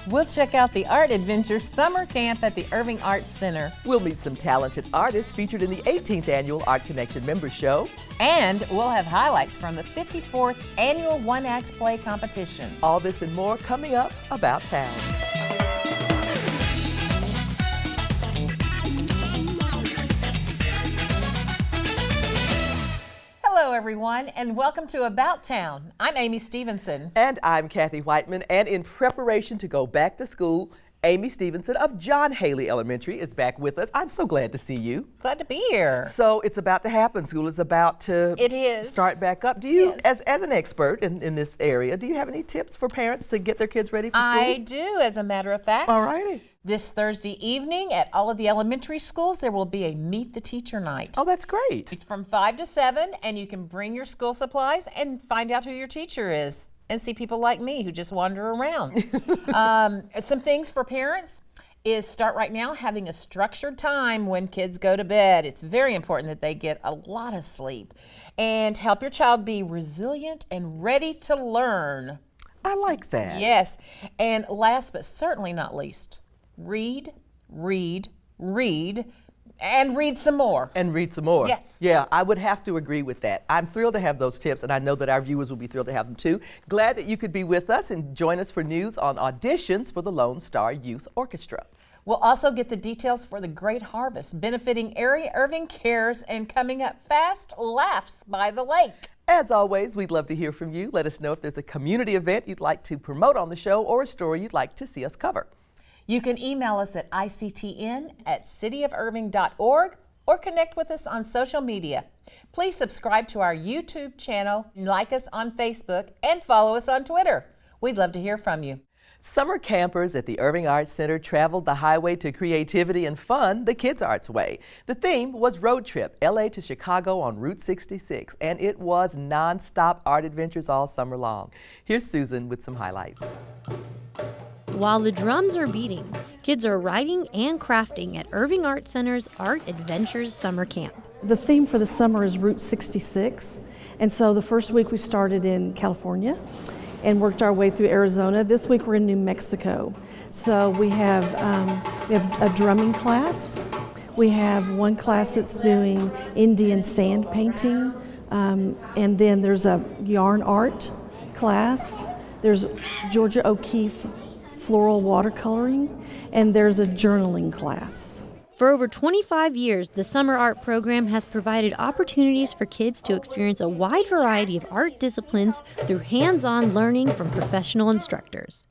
We'll check out the Art Adventure Summer Camp at the Irving Arts Center. We'll meet some talented artists featured in the 18th Annual Art Connection Members Show. And we'll have highlights from the 54th Annual One-Act Play Competition. All this and more coming up About Town. Hello everyone, and welcome to About Town. I'm Amy Stevenson. And I'm Kathy Whiteman, and in preparation to go back to school, Amy Stevenson of John Haley Elementary is back with us. I'm so glad to see you. Glad to be here. So it's about to happen. School is about to start back up. Do you, as an expert in this area, do you have any tips for parents to get their kids ready for school? I do, as a matter of fact. All righty. This Thursday evening at all of the elementary schools, there will be a Meet the Teacher night. Oh, that's great. It's from 5 to 7, and you can bring your school supplies and find out who your teacher is and see people like me who just wander around. Some things for parents is start right now having a structured time when kids go to bed. It's very important that they get a lot of sleep. And help your child be resilient and ready to learn. I like that. Yes. And last but certainly not least, read, read, read, and read some more. And read some more. Yes. Yeah, I would have to agree with that. I'm thrilled to have those tips, and I know that our viewers will be thrilled to have them too. Glad that you could be with us and join us for news on auditions for the Lone Star Youth Orchestra. We'll also get the details for the Great Harvest, benefiting Area Irving Cares, and coming up, Fast Laughs by the Lake. As always, we'd love to hear from you. Let us know if there's a community event you'd like to promote on the show or a story you'd like to see us cover. You can email us at ictn@cityofirving.org or connect with us on social media. Please subscribe to our YouTube channel, like us on Facebook, and follow us on Twitter. We'd love to hear from you. Summer campers at the Irving Arts Center traveled the highway to creativity and fun the Kids Arts way. The theme was Road Trip, LA to Chicago on Route 66, and it was non-stop art adventures all summer long. Here's Susan with some highlights. While the drums are beating, kids are writing and crafting at Irving Art Center's Art Adventures Summer Camp. The theme for the summer is Route 66, and so the first week we started in California and worked our way through Arizona. This week we're in New Mexico. So we have a drumming class. We have one class that's doing Indian sand painting, and then there's a yarn art class. There's Georgia O'Keeffe floral watercoloring, and there's a journaling class. For over 25 years, the Summer Art program has provided opportunities for kids to experience a wide variety of art disciplines through hands-on learning from professional instructors.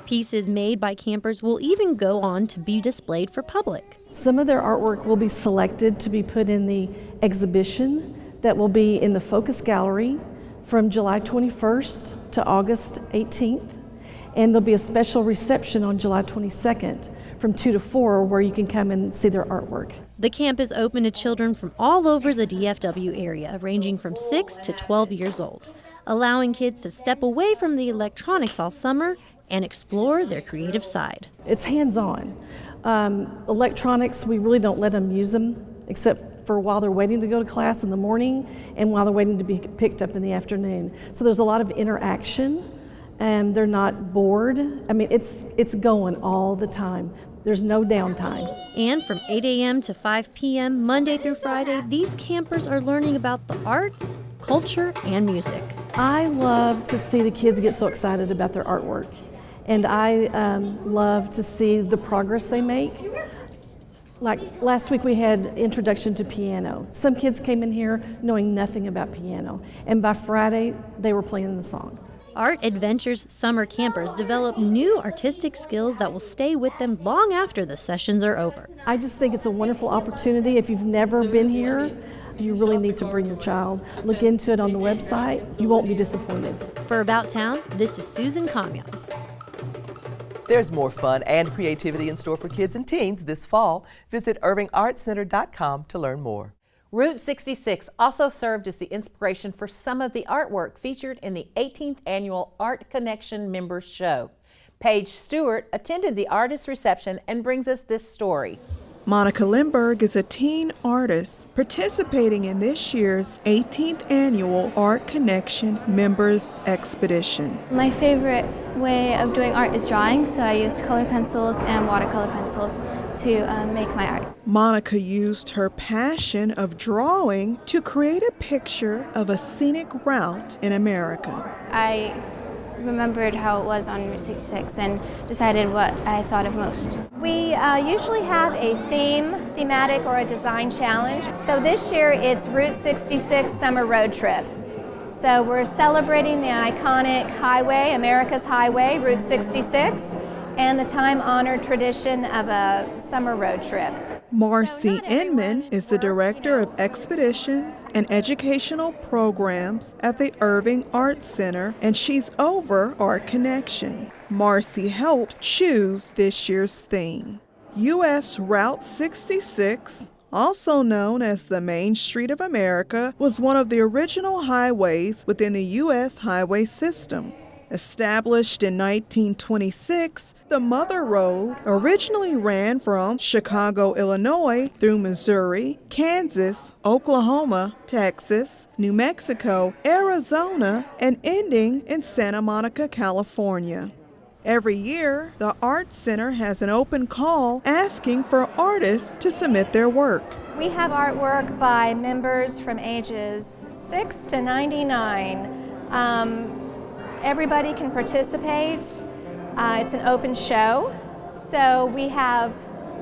Pieces made by campers will even go on to be displayed for public. Some of their artwork will be selected to be put in the exhibition that will be in the Focus Gallery from July 21st to August 18th. And there'll be a special reception on July 22nd from 2 to 4 where you can come and see their artwork. The camp is open to children from all over the DFW area, ranging from 6 to 12 years old, allowing kids to step away from the electronics all summer and explore their creative side. It's hands-on. Electronics, we really don't let them use them except for while they're waiting to go to class in the morning and while they're waiting to be picked up in the afternoon. So there's a lot of interaction. And they're not bored. I mean, it's going all the time. There's no downtime. And from 8 a.m. to 5 p.m., Monday through Friday, these campers are learning about the arts, culture, and music. I love to see the kids get so excited about their artwork. And I love to see the progress they make. Like last week we had introduction to piano. Some kids came in here knowing nothing about piano. And by Friday, they were playing the song. Art Adventures summer campers develop new artistic skills that will stay with them long after the sessions are over. I just think it's a wonderful opportunity. If you've never been here, you really need to bring your child. Look into it on the website. You won't be disappointed. For About Town, this is Susan Kamyan. There's more fun and creativity in store for kids and teens this fall. Visit irvingartscenter.com to learn more. Route 66 also served as the inspiration for some of the artwork featured in the 18th Annual Art Connection Members Show. Paige Stewart attended the artist reception and brings us this story. Monica Lindberg is a teen artist participating in this year's 18th annual Art Connection Members Expedition. My favorite way of doing art is drawing, so I used color pencils and watercolor pencils to make my art. Monica used her passion of drawing to create a picture of a scenic route in America. I remembered how it was on Route 66 and decided what I thought of most. We usually have a thematic or a design challenge. So this year it's Route 66 Summer Road Trip. So we're celebrating the iconic highway, America's highway, Route 66, and the time-honored tradition of a summer road trip. Marcy Inman is the Director of Expeditions and Educational Programs at the Irving Arts Center, and she's over Art Connection. Marcy helped choose this year's theme. U.S. Route 66, also known as the Main Street of America, was one of the original highways within the U.S. highway system. Established in 1926, the Mother Road originally ran from Chicago, Illinois through Missouri, Kansas, Oklahoma, Texas, New Mexico, Arizona, and ending in Santa Monica, California. Every year, the Arts Center has an open call asking for artists to submit their work. We have artwork by members from ages 6 to 99. Everybody can participate. It's an open show. So we have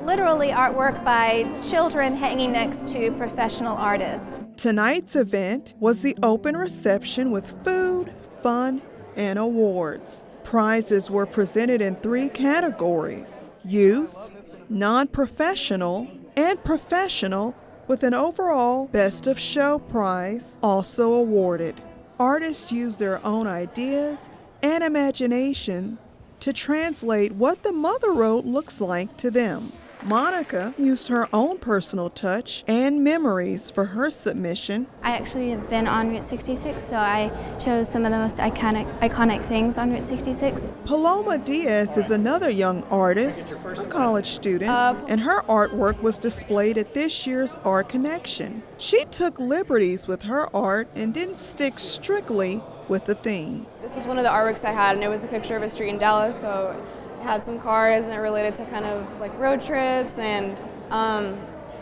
literally artwork by children hanging next to professional artists. Tonight's event was the open reception with food, fun, and awards. Prizes were presented in 3 categories: youth, non-professional, and professional, with an overall Best of Show prize also awarded. Artists use their own ideas and imagination to translate what the Mother Road looks like to them. Monica used her own personal touch and memories for her submission. I actually have been on Route 66, so I chose some of the most iconic things on Route 66. Paloma Diaz is another young artist, a college student, and her artwork was displayed at this year's Art Connection. She took liberties with her art and didn't stick strictly with the theme. This was one of the artworks I had, and it was a picture of a street in Dallas, so it had some cars, and it related to kind of like road trips, and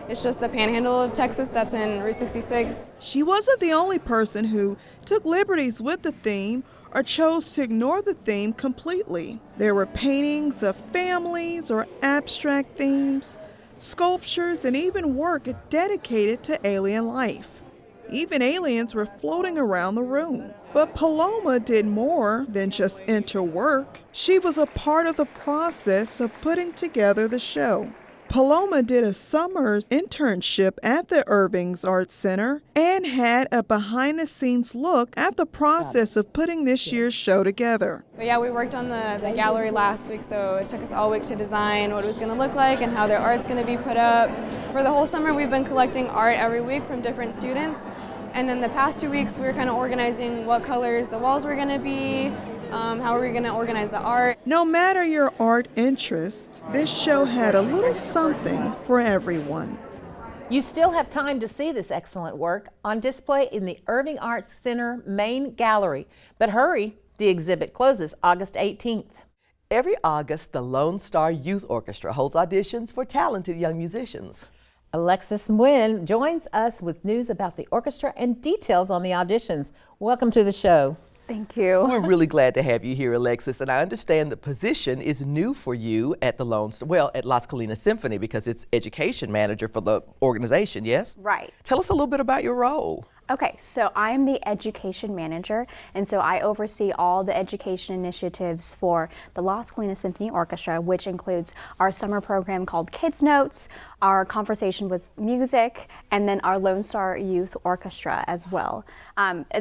it's just the panhandle of Texas that's in Route 66. She wasn't the only person who took liberties with the theme or chose to ignore the theme completely. There were paintings of families or abstract themes, sculptures, and even work dedicated to alien life. Even aliens were floating around the room. But Paloma did more than just enter work. She was a part of the process of putting together the show. Paloma did a summer's internship at the Irving's Arts Center and had a behind-the-scenes look at the process of putting this year's show together. But yeah, we worked on the gallery last week, so it took us all week to design what it was going to look like and how their art's going to be put up. For the whole summer, we've been collecting art every week from different students. And then the past 2 weeks, we were kind of organizing what colors the walls were going to be, how are we going to organize the art. No matter your art interest, this show had a little something for everyone. You still have time to see this excellent work on display in the Irving Arts Center main gallery. But hurry, the exhibit closes August 18th. Every August, the Lone Star Youth Orchestra holds auditions for talented young musicians. Alexis Nguyen joins us with news about the orchestra and details on the auditions. Welcome to the show. Thank you. We're really glad to have you here, Alexis, and I understand the position is new for you at the at Las Colinas Symphony, because it's education manager for the organization, yes? Right. Tell us a little bit about your role. Okay, so I am the education manager, and so I oversee all the education initiatives for the Las Colinas Symphony Orchestra, which includes our summer program called Kids Notes, our Conversation with Music, and then our Lone Star Youth Orchestra as well.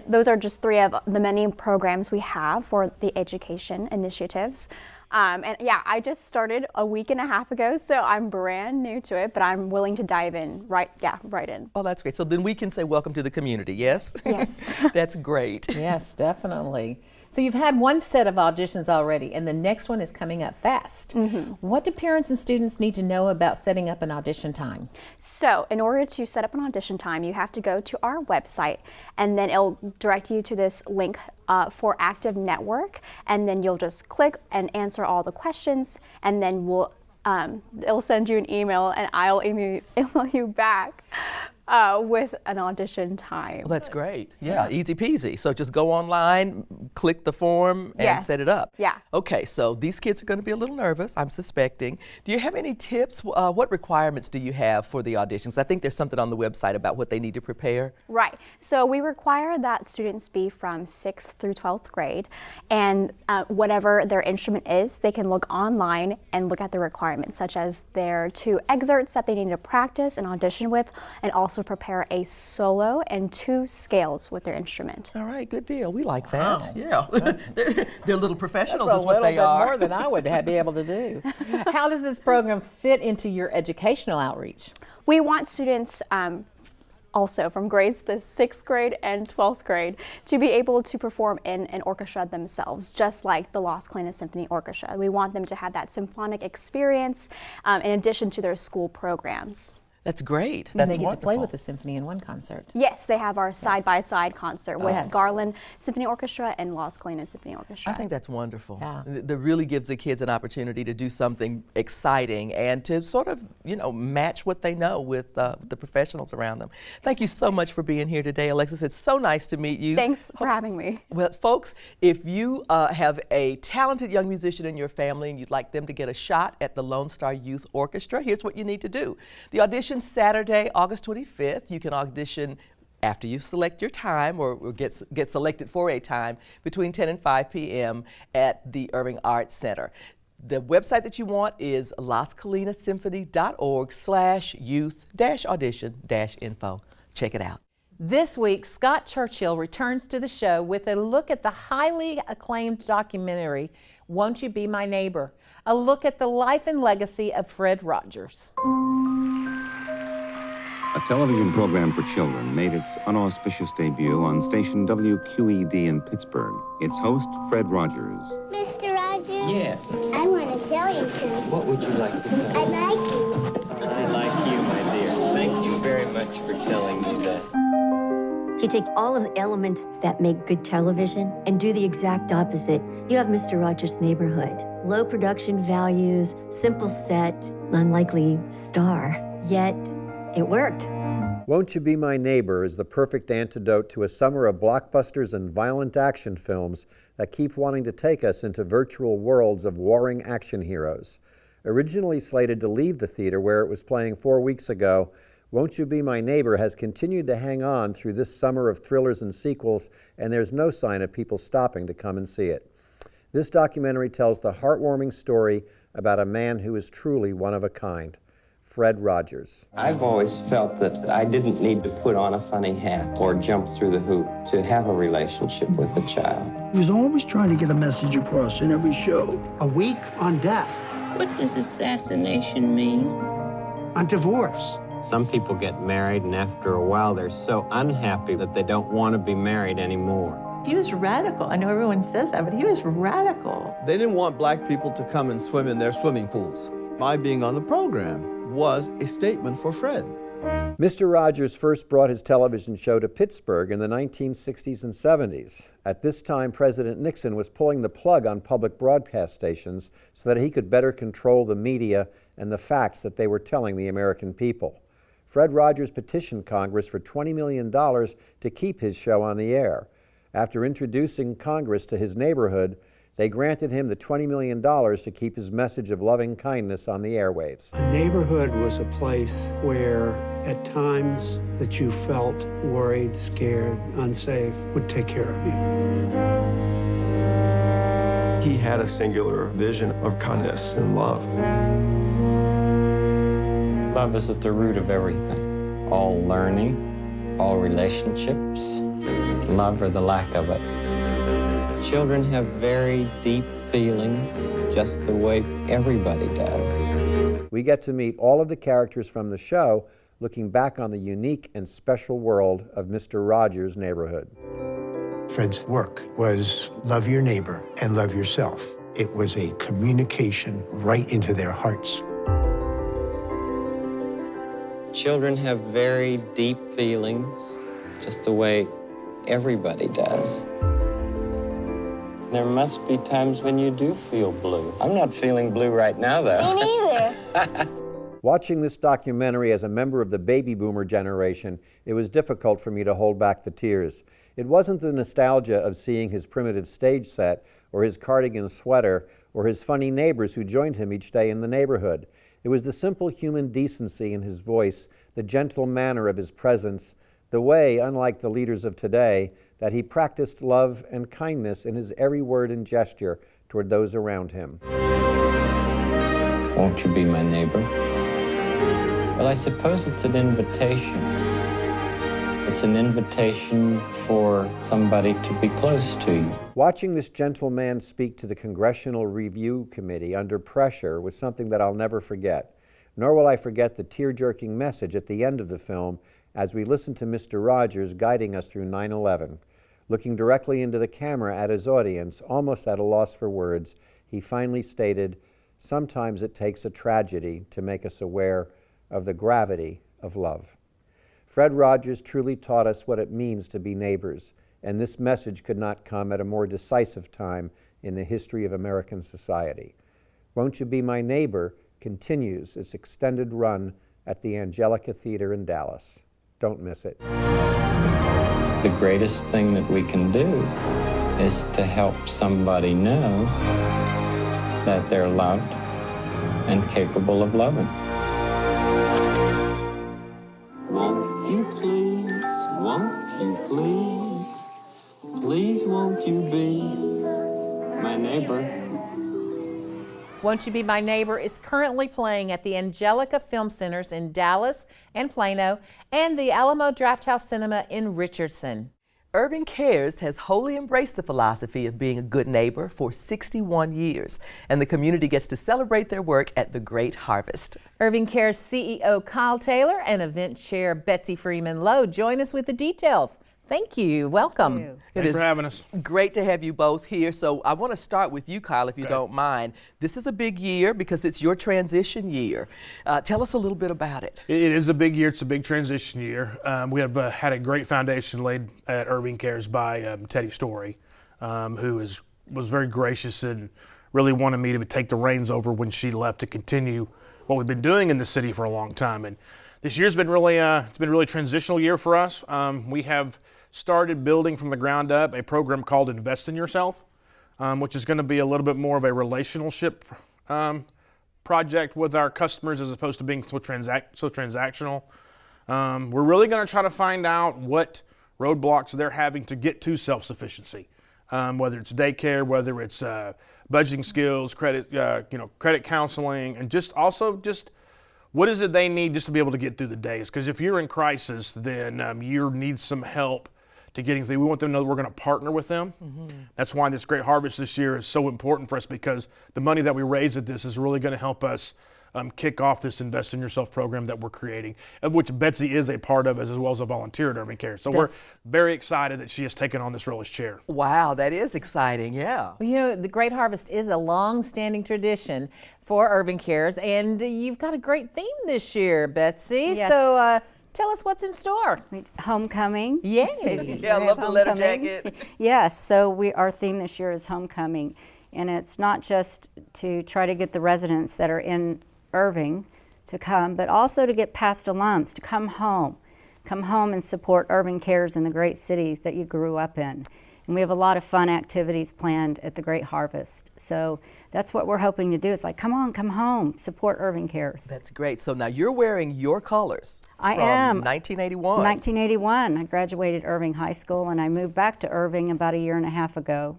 Those are just 3 of the many programs we have for the education initiatives. And yeah, I just started a week and a half ago, so I'm brand new to it, but I'm willing to dive in right in. Oh, that's great. So then we can say welcome to the community, yes? Yes. That's great. Yes, definitely. So you've had one set of auditions already, and the next one is coming up fast. What do parents and students need to know about setting up an audition time? So in order to set up an audition time, you have to go to our website, and then it'll direct you to this link for Active Network, and then you'll just click and answer all the questions, and then it'll send you an email, and I'll email you back with an audition time. Well, that's great. Yeah, easy peasy. So just go online, click the form, and set it up. Yeah. Okay, so these kids are going to be a little nervous, I'm suspecting. Do you have any tips? What requirements do you have for the auditions? I think there's something on the website about what they need to prepare. Right. So we require that students be from 6th through 12th grade, and whatever their instrument is, they can look online and look at the requirements, such as their 2 excerpts that they need to practice and audition with, and also prepare a solo and 2 scales with their instrument. All right, good deal. We like that. Wow. Yeah. They're little professionals, That's is what they a little are. bit more than I would be able to do. How does this program fit into your educational outreach? We want students also from grades the 6th grade and 12th grade to be able to perform in an orchestra themselves, just like the Las Colinas Symphony Orchestra. We want them to have that symphonic experience in addition to their school programs. That's great. And That's they get to play wonderful. with the symphony in one concert. Yes, they have our side-by-side concert with Yes. Garland Symphony Orchestra and Las Colinas Symphony Orchestra. I think that's wonderful. Yeah. That really gives the kids an opportunity to do something exciting and to sort of, match what they know with the professionals around them. Thank you so much for being here today, Alexis. It's so nice to meet you. Thanks for having me. Well, folks, if you have a talented young musician in your family and you'd like them to get a shot at the Lone Star Youth Orchestra, here's what you need to do. The audition Saturday, August 25th. You can audition after you select your time or get selected for a time between 10 and 5 p.m. at the Irving Arts Center. The website that you want is lascolinasymphony.org/youth-audition-info. Check it out. This week, Scott Churchill returns to the show with a look at the highly acclaimed documentary, Won't You Be My Neighbor? A look at the life and legacy of Fred Rogers. A television program for children made its unauspicious debut on station WQED in Pittsburgh. Its host, Fred Rogers. Mr. Rogers? Yeah. I want to tell you something. What would you like to tell me? I like you. I like you, my dear. Thank you very much for telling me that. If you take all of the elements that make good television and do the exact opposite, you have Mr. Rogers' Neighborhood. Low production values, simple set, unlikely star. Yet, it worked. Won't You Be My Neighbor is the perfect antidote to a summer of blockbusters and violent action films that keep wanting to take us into virtual worlds of warring action heroes. Originally slated to leave the theater where it was playing 4 weeks ago, Won't You Be My Neighbor has continued to hang on through this summer of thrillers and sequels, and there's no sign of people stopping to come and see it. This documentary tells the heartwarming story about a man who is truly one of a kind. Fred Rogers. I've always felt that I didn't need to put on a funny hat or jump through the hoop to have a relationship with a child. He was always trying to get a message across in every show. A week on death. What does assassination mean? On divorce. Some people get married and after a while they're so unhappy that they don't want to be married anymore. He was radical. I know everyone says that, but he was radical. They didn't want black people to come and swim in their swimming pools. My being on the program was a statement for Fred. Mr. Rogers first brought his television show to Pittsburgh in the 1960s and 70s. At this time, President Nixon was pulling the plug on public broadcast stations so that he could better control the media and the facts that they were telling the American people. Fred Rogers petitioned Congress for $20 million to keep his show on the air. After introducing Congress to his neighborhood, they granted him the $20 million to keep his message of loving kindness on the airwaves. A neighborhood was a place where, at times that you felt worried, scared, unsafe, would take care of you. He had a singular vision of kindness and love. Love is at the root of everything. All learning, all relationships, love or the lack of it. Children have very deep feelings, just the way everybody does. We get to meet all of the characters from the show, looking back on the unique and special world of Mr. Rogers' Neighborhood. Fred's work was love your neighbor and love yourself. It was a communication right into their hearts. Children have very deep feelings, just the way everybody does. There must be times when you do feel blue. I'm not feeling blue right now, though. Me neither. Watching this documentary as a member of the baby boomer generation, it was difficult for me to hold back the tears. It wasn't the nostalgia of seeing his primitive stage set, or his cardigan sweater, or his funny neighbors who joined him each day in the neighborhood. It was the simple human decency in his voice, the gentle manner of his presence, the way, unlike the leaders of today, that he practiced love and kindness in his every word and gesture toward those around him. Won't you be my neighbor? Well, I suppose it's an invitation. It's an invitation for somebody to be close to you. Watching this gentle man speak to the Congressional Review Committee under pressure was something that I'll never forget. Nor will I forget the tear-jerking message at the end of the film as we listen to Mr. Rogers guiding us through 9/11. Looking directly into the camera at his audience, almost at a loss for words, he finally stated, "Sometimes it takes a tragedy to make us aware of the gravity of love." Fred Rogers truly taught us what it means to be neighbors, and this message could not come at a more decisive time in the history of American society. Won't You Be My Neighbor continues its extended run at the Angelica Theater in Dallas. Don't miss it. The greatest thing that we can do is to help somebody know that they're loved and capable of loving. Won't you please, won't you please won't you be my neighbor? Won't You Be My Neighbor is currently playing at the Angelica Film Centers in Dallas and Plano and the Alamo Drafthouse Cinema in Richardson. Irving Cares has wholly embraced the philosophy of being a good neighbor for 61 years, and the community gets to celebrate their work at the Great Harvest. Irving Cares CEO Kyle Taylor and event chair Betsy Freeman Lowe join us with the details. Thank you. Welcome. Thanks for having us. Great to have you both here. So I want to start with you, Kyle, if you don't mind. This is a big year because it's your transition year. Tell us a little bit about it. It is a big year. It's a big transition year. We have had a great foundation laid at Irving Cares by Teddy Story, who was very gracious and really wanted me to take the reins over when she left to continue what we've been doing in the city for a long time. And this year's been really, it's been a really transitional year for us. We have started building from the ground up a program called Invest in Yourself, which is going to be a little bit more of a relationship project with our customers as opposed to being so transactional. We're really going to try to find out what roadblocks they're having to get to self-sufficiency, whether it's daycare, whether it's budgeting skills, credit counseling, and just what is it they need just to be able to get through the days? Because if you're in crisis, then you need some help to getting through. We want them to know that we're going to partner with them. Mm-hmm. That's why this Great Harvest this year is so important for us, because the money that we raise at this is really going to help us kick off this Invest in Yourself program that we're creating, of which Betsy is a part of as well as a volunteer at Irving Cares. So we're very excited that she has taken on this role as chair. Wow, that is exciting, yeah. Well, you know, the Great Harvest is a long-standing tradition for Irving Cares, and you've got a great theme this year, Betsy. Yes. So tell us what's in store. Homecoming. Yay. Yeah, I love the letter jacket. Yes, so our theme this year is homecoming. And it's not just to try to get the residents that are in Irving to come, but also to get past alums to come home and support Irving Cares in the great city that you grew up in. And we have a lot of fun activities planned at the Great Harvest. So that's what we're hoping to do. It's like, come on, come home, support Irving Cares. That's great. So now you're wearing your colors. I am. 1981. 1981. I graduated Irving High School and I moved back to Irving about a year and a half ago.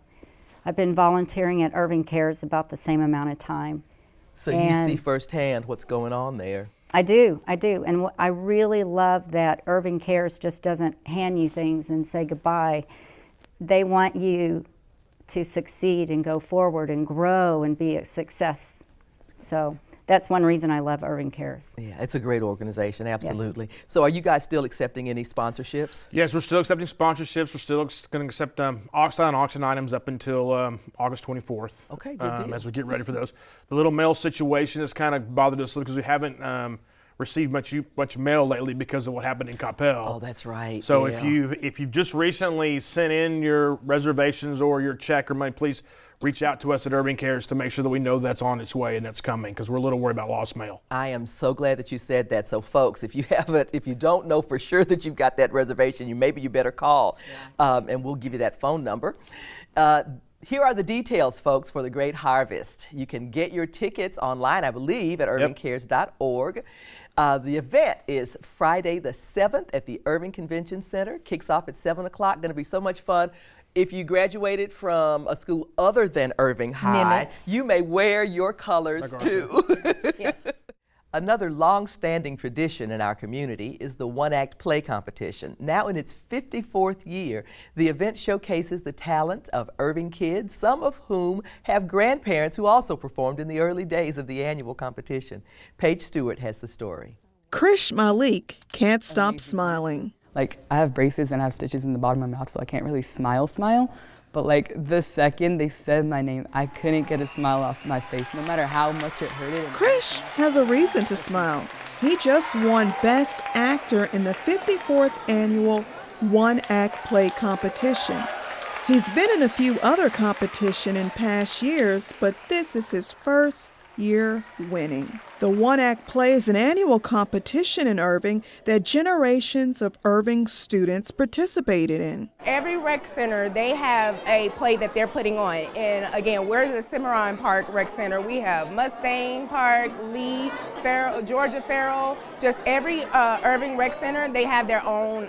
I've been volunteering at Irving Cares about the same amount of time. So you see firsthand what's going on there. I do. And I really love that Irving Cares just doesn't hand you things and say goodbye. They want you to succeed and go forward and grow and be a success. So that's one reason I love Irving Cares. Yeah, it's a great organization, absolutely. Yes. So are you guys still accepting any sponsorships? Yes, we're still accepting sponsorships. We're still going to accept silent auction items up until August 24th. Okay, good deal. As we get ready for those. The little mail situation has kind of bothered us because we haven't received much mail lately because of what happened in Coppell. Oh, that's right. So yeah. if you've just recently sent in your reservations or your check or money, please reach out to us at Irving Cares to make sure that we know that's on its way and that's coming, because we're a little worried about lost mail. I am so glad that you said that. So folks, if you don't know for sure that you've got that reservation, maybe you better call, and we'll give you that phone number. Here are the details, folks, for the Great Harvest. You can get your tickets online, I believe, at irvingcares.org. The event is Friday the 7th at the Irving Convention Center. Kicks off at 7 o'clock. Going to be so much fun. If you graduated from a school other than Irving High, you may wear your colors too. Yes. Another long-standing tradition in our community is the one-act play competition. Now in its 54th year, the event showcases the talent of Irving kids, some of whom have grandparents who also performed in the early days of the annual competition. Paige Stewart has the story. Krish Malik can't stop smiling. Like, I have braces and I have stitches in the bottom of my mouth, so I can't really smile. But like, the second they said my name, I couldn't get a smile off my face, no matter how much it hurted. Krish has a reason to smile. He just won Best Actor in the 54th annual One Act Play competition. He's been in a few other competitions in past years, but this is his first year winning. The One Act Play is an annual competition in Irving that generations of Irving students participated in. Every rec center, they have a play that they're putting on. And again, we're the Cimarron Park Rec Center. We have Mustang Park, Lee, Farrell, Georgia Farrell. Just every Irving Rec Center, they have their own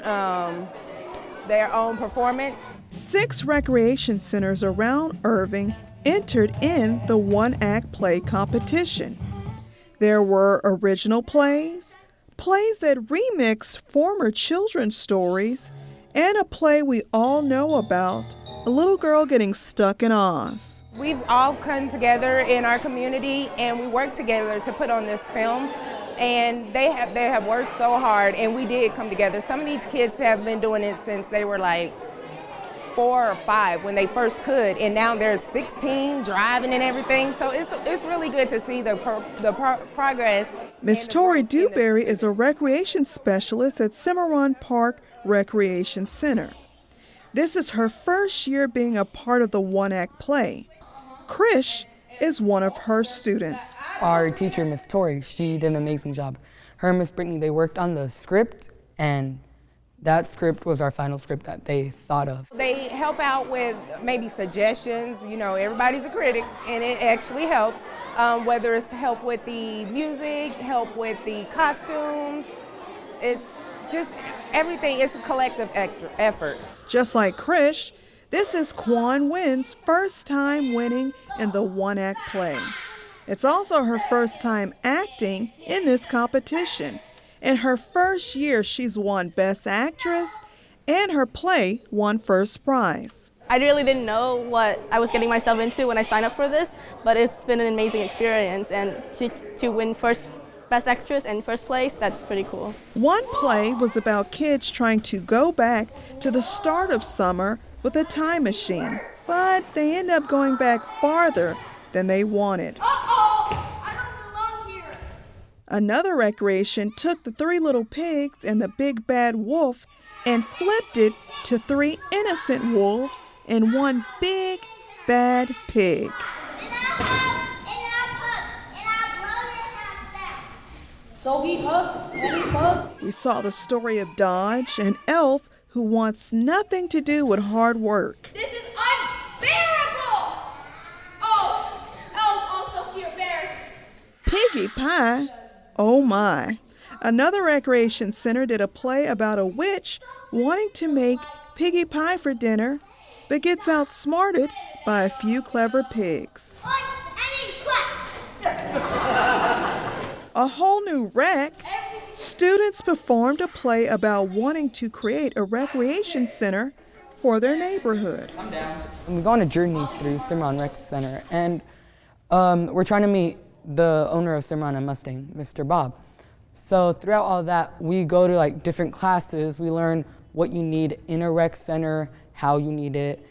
performance. 6 recreation centers around Irving entered in the One Act Play competition. There were original plays, plays that remixed former children's stories, and a play we all know about, A Little Girl Getting Stuck in Oz. We've all come together in our community and we worked together to put on this film. And they have worked so hard, and we did come together. Some of these kids have been doing it since they were like 4 or 5 when they first could, and now they're 16, driving and everything. So it's really good to see the progress. Miss Tori Dewberry is a recreation specialist at Cimarron Park Recreation Center. This is her first year being a part of the One Act Play. Krish is one of her students. Our teacher, Miss Tori, she did an amazing job. Her and Miss Brittany, they worked on the script, and that script was our final script that they thought of. They help out with maybe suggestions. You know, everybody's a critic, and it actually helps. Whether it's help with the music, help with the costumes, it's just everything. It's a collective effort. Just like Krish, this is Quan Wynn's first time winning in the One Act Play. It's also her first time acting in this competition. In her first year, she's won Best Actress, and her play won first prize. I really didn't know what I was getting myself into when I signed up for this, but it's been an amazing experience, and to win Best Actress and first place, that's pretty cool. One play was about kids trying to go back to the start of summer with a time machine, but they end up going back farther than they wanted. Another recreation took the 3 little pigs and the big bad wolf and flipped it to 3 innocent wolves and 1 big bad pig. So he huffed and he puffed. We saw the story of Dodge, an elf who wants nothing to do with hard work. This is unbearable! Oh, elves also fear bears. Piggy Pie? Oh my. Another recreation center did a play about a witch wanting to make piggy pie for dinner, but gets outsmarted by a few clever pigs. A whole new rec. Students performed a play about wanting to create a recreation center for their neighborhood. We go on a journey through Cimarron Rec Center, and we're trying to meet the owner of Cimarron and Mustang, Mr. Bob. So throughout all that, we go to like different classes. We learn what you need in a rec center, how you need it,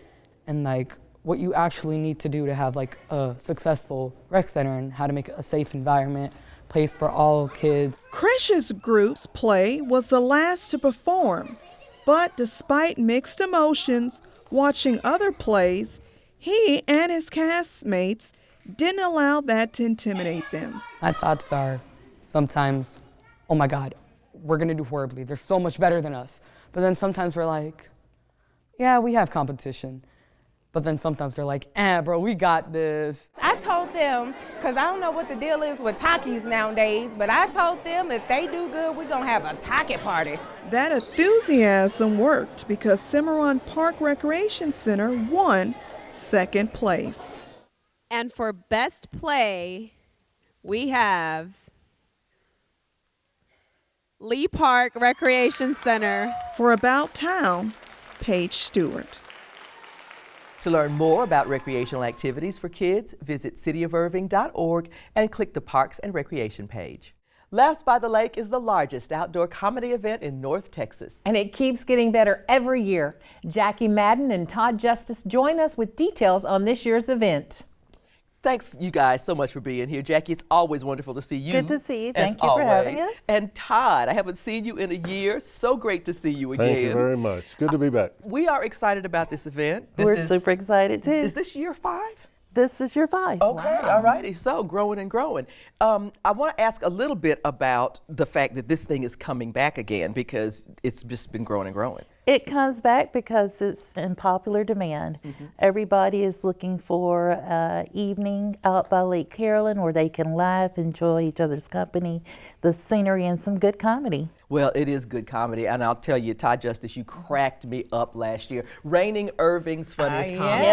and like what you actually need to do to have like a successful rec center and how to make it a safe environment, place for all kids. Krish's group's play was the last to perform, but despite mixed emotions watching other plays, he and his castmates didn't allow that to intimidate them. My thoughts are sometimes, oh my God, we're gonna do horribly. They're so much better than us. But then sometimes we're like, yeah, we have competition. But then sometimes they're like, bro, we got this. I told them, because I don't know what the deal is with Takis nowadays, but I told them if they do good, we're going to have a Taki party. That enthusiasm worked because Cimarron Park Recreation Center won second place. And for best play, we have Lee Park Recreation Center. For About Town, Paige Stewart. To learn more about recreational activities for kids, visit cityofirving.org and click the Parks and Recreation page. Laughs by the Lake is the largest outdoor comedy event in North Texas. And it keeps getting better every year. Jackie Madden and Todd Justice join us with details on this year's event. Thanks, you guys, so much for being here. Jackie, it's always wonderful to see you. Good to see you. Thank you for having us. And Todd, I haven't seen you in a year. So great to see you again. Thank you very much. Good to be back. We are excited about this event. We're super excited, too. Is this year 5? This is year 5. Okay, all righty. So growing and growing. I want to ask a little bit about the fact that this thing is coming back again because it's just been growing and growing. It comes back because it's in popular demand. Everybody is looking for an evening out by Lake Carolyn where they can laugh, enjoy each other's company, the scenery, and some good comedy. Well, it is good comedy, and I'll tell you, Todd Justice, you cracked me up last year, reigning Irving's funniest comic.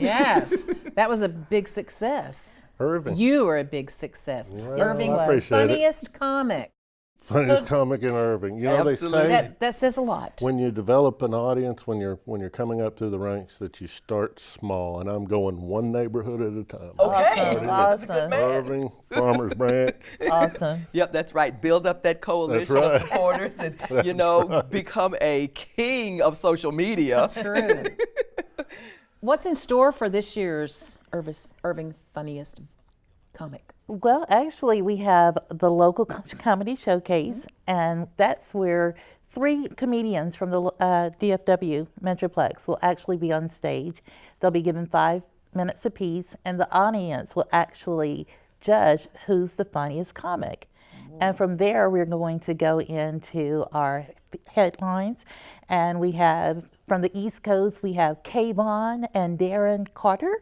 Yes. That was a big success. Irving. You were a big success. Well, Irving's funniest comic. Funniest comic in Irving. You know, they say that says a lot. When you develop an audience, when you're coming up through the ranks, that you start small, and I'm going one neighborhood at a time. Okay, awesome. Irving, Farmers Branch. Awesome. Yep, that's right. Build up that coalition of supporters and, become a king of social media. True. What's in store for this year's Irving Funniest Comic? Well, actually, we have the local comedy showcase, and that's where 3 comedians from the DFW Metroplex will actually be on stage. They'll be given 5 minutes apiece, and the audience will actually judge who's the funniest comic. And from there, we're going to go into our headlines, and we have, from the East Coast, we have Kayvon and Darren Carter.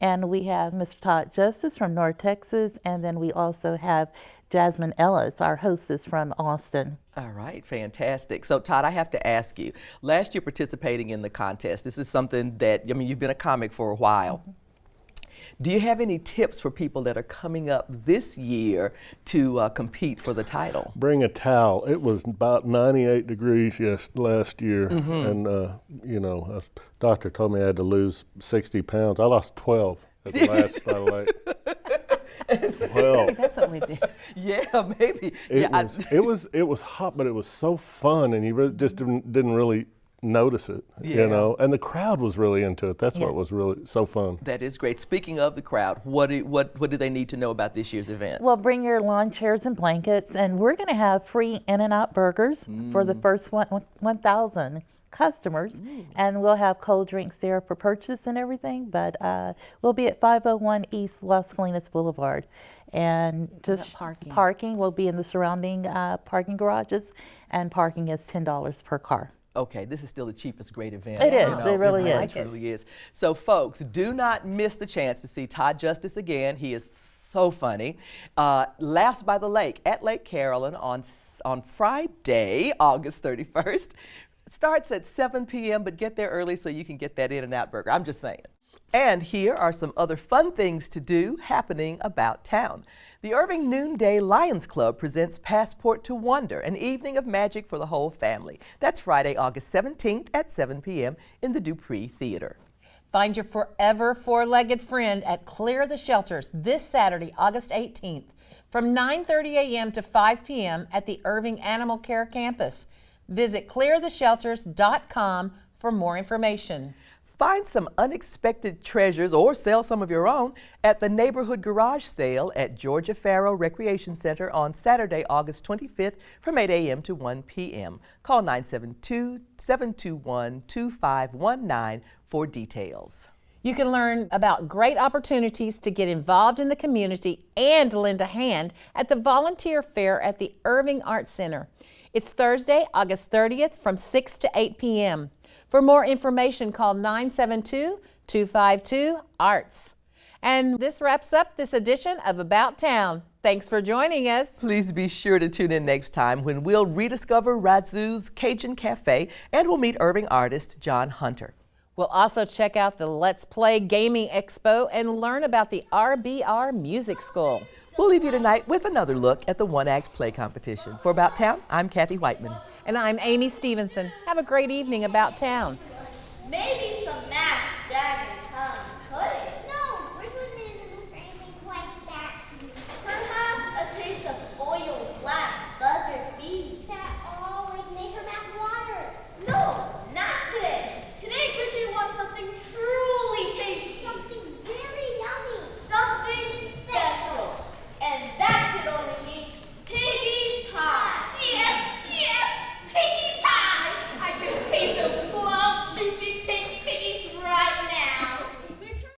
And we have Mr. Todd Justice from North Texas, and then we also have Jasmine Ellis, our hostess from Austin. All right, fantastic. So Todd, I have to ask you, last year participating in the contest, this is something that, you've been a comic for a while. Do you have any tips for people that are coming up this year to compete for the title? Bring a towel. It was about 98 degrees last year, and a doctor told me I had to lose 60 pounds. I lost 12 at the last by the lake. 12. That's what we do. Yeah, maybe. It was hot, but it was so fun, and you just didn't really notice it, and the crowd was really into it. That's what was really so fun. That is great. Speaking of the crowd, what do they need to know about this year's event? Well, bring your lawn chairs and blankets, and we're going to have free In-N-Out burgers for the first 1,000 customers, and we'll have cold drinks there for purchase and everything, but we'll be at 501 East Las Colinas Boulevard, and just parking will be in the surrounding parking garages, and parking is $10 per car. Okay, this is still the cheapest great event. It is. It really is. It really is. So, folks, do not miss the chance to see Todd Justice again. He is so funny. Laughs by the Lake at Lake Carolyn on Friday, August 31st. Starts at 7 p.m., but get there early so you can get that In-N-Out burger. I'm just saying. And here are some other fun things to do happening about town. The Irving Noonday Lions Club presents Passport to Wonder, an evening of magic for the whole family. That's Friday, August 17th at 7 p.m. in the Dupree Theater. Find your forever four-legged friend at Clear the Shelters this Saturday, August 18th, from 9:30 a.m. to 5 p.m. at the Irving Animal Care Campus. Visit cleartheshelters.com for more information. Find some unexpected treasures or sell some of your own at the Neighborhood Garage Sale at Georgia Farrow Recreation Center on Saturday, August 25th from 8 a.m. to 1 p.m. Call 972-721-2519 for details. You can learn about great opportunities to get involved in the community and lend a hand at the Volunteer Fair at the Irving Arts Center. It's Thursday, August 30th from 6 to 8 p.m. For more information, call 972-252-ARTS. And this wraps up this edition of About Town. Thanks for joining us. Please be sure to tune in next time when we'll rediscover Razoo's Cajun Cafe and we'll meet Irving artist John Hunter. We'll also check out the Let's Play Gaming Expo and learn about the RBR Music School. We'll leave you tonight with another look at the one-act play competition. For About Town, I'm Kathy Whiteman. And I'm Amy Stevenson. Have a great evening About Town. Maybe